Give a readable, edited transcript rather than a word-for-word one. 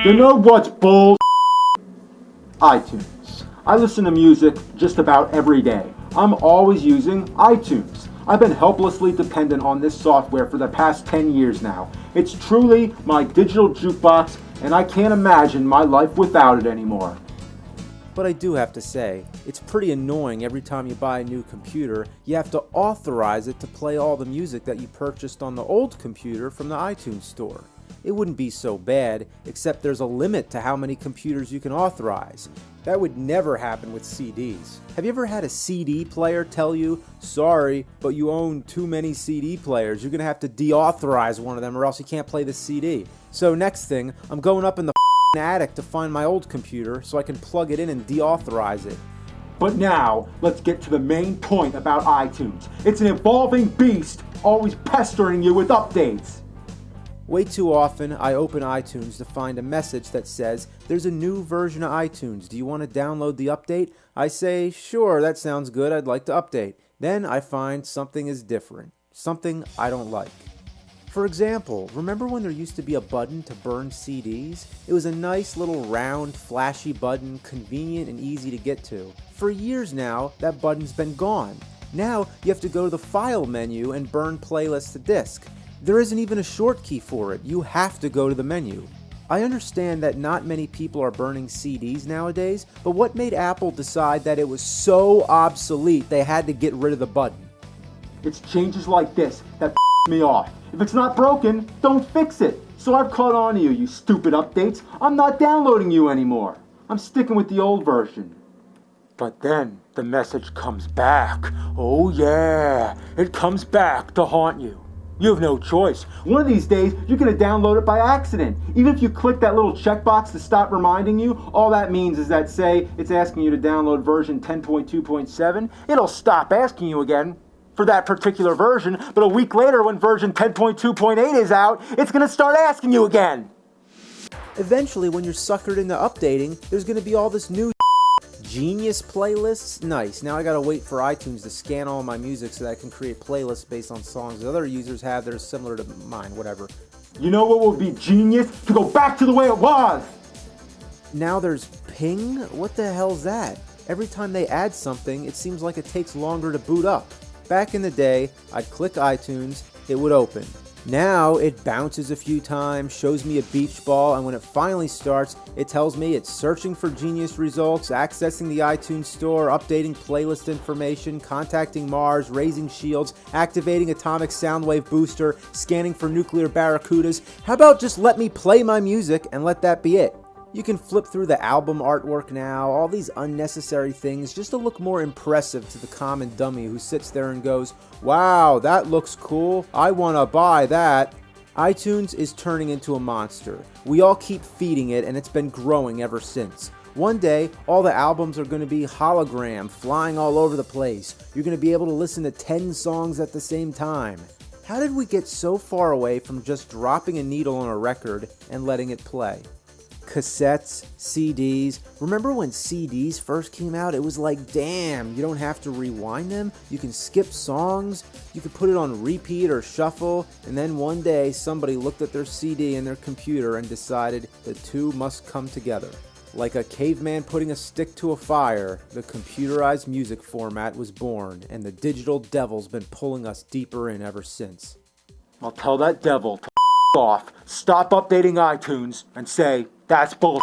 You know what's bull? iTunes. I listen to music just about every day. I'm always using iTunes. I've been helplessly dependent on this software for the past 10 years now. It's truly my digital jukebox, and I can't imagine my life without it anymore. But I do have to say, it's pretty annoying every time you buy a new computer, you have to authorize it to play all the music that you purchased on the old computer from the iTunes store. It wouldn't be so bad, except there's a limit to how many computers you can authorize. That would never happen with CDs. Have you ever had a CD player tell you, sorry, but you own too many CD players, you're gonna have to deauthorize one of them or else you can't play the CD? So next thing, I'm going up in the attic to find my old computer so I can plug it in and deauthorize it. But now, let's get to the main point about iTunes. It's an evolving beast, always pestering you with updates. Way too often, I open iTunes to find a message that says, there's a new version of iTunes, do you want to download the update? I say, sure, that sounds good, I'd like to update. Then I find something is different, something I don't like. For example, remember when there used to be a button to burn CDs? It was a nice little round, flashy button, convenient and easy to get to. For years now, that button's been gone. Now, you have to go to the File menu and burn playlists to disk. There isn't even a short key for it. You have to go to the menu. I understand that not many people are burning CDs nowadays, but what made Apple decide that it was so obsolete they had to get rid of the button? It's changes like this that me off. If it's not broken, don't fix it. So I've caught on to you, you stupid updates. I'm not downloading you anymore. I'm sticking with the old version. But then the message comes back. Oh yeah, it comes back to haunt you. You have no choice. One of these days, you're going to download it by accident. Even if you click that little checkbox to stop reminding you, all that means is that, say, it's asking you to download version 10.2.7, it'll stop asking you again for that particular version, but a week later when version 10.2.8 is out, it's going to start asking you again. Eventually, when you're suckered into updating, there's going to be all this new Genius playlists. Nice. Now I gotta wait for iTunes to scan all my music so that I can create playlists based on songs that other users have that are similar to mine, whatever. You know what would be genius? To go back to the way it was! Now there's ping? What the hell's that? Every time they add something, it seems like it takes longer to boot up. Back in the day, I'd click iTunes, it would open. Now it bounces a few times, shows me a beach ball, and when it finally starts, it tells me it's searching for Genius results, accessing the iTunes store, updating playlist information, contacting Mars, raising shields, activating atomic soundwave booster, scanning for nuclear barracudas. How about just let me play my music and let that be it? You can flip through the album artwork now, all these unnecessary things just to look more impressive to the common dummy who sits there and goes, wow, that looks cool, I want to buy that. iTunes is turning into a monster. We all keep feeding it and it's been growing ever since. One day, all the albums are going to be hologram, flying all over the place. You're going to be able to listen to 10 songs at the same time. How did we get so far away from just dropping a needle on a record and letting it play? Cassettes, CDs. Remember when CDs first came out? It was like, damn, you don't have to rewind them. You can skip songs. You can put it on repeat or shuffle. And then one day, somebody looked at their CD in their computer and decided the two must come together. Like a caveman putting a stick to a fire, the computerized music format was born, and the digital devil's been pulling us deeper in ever since. I'll tell that devil to off, stop updating iTunes, and say, that's bull.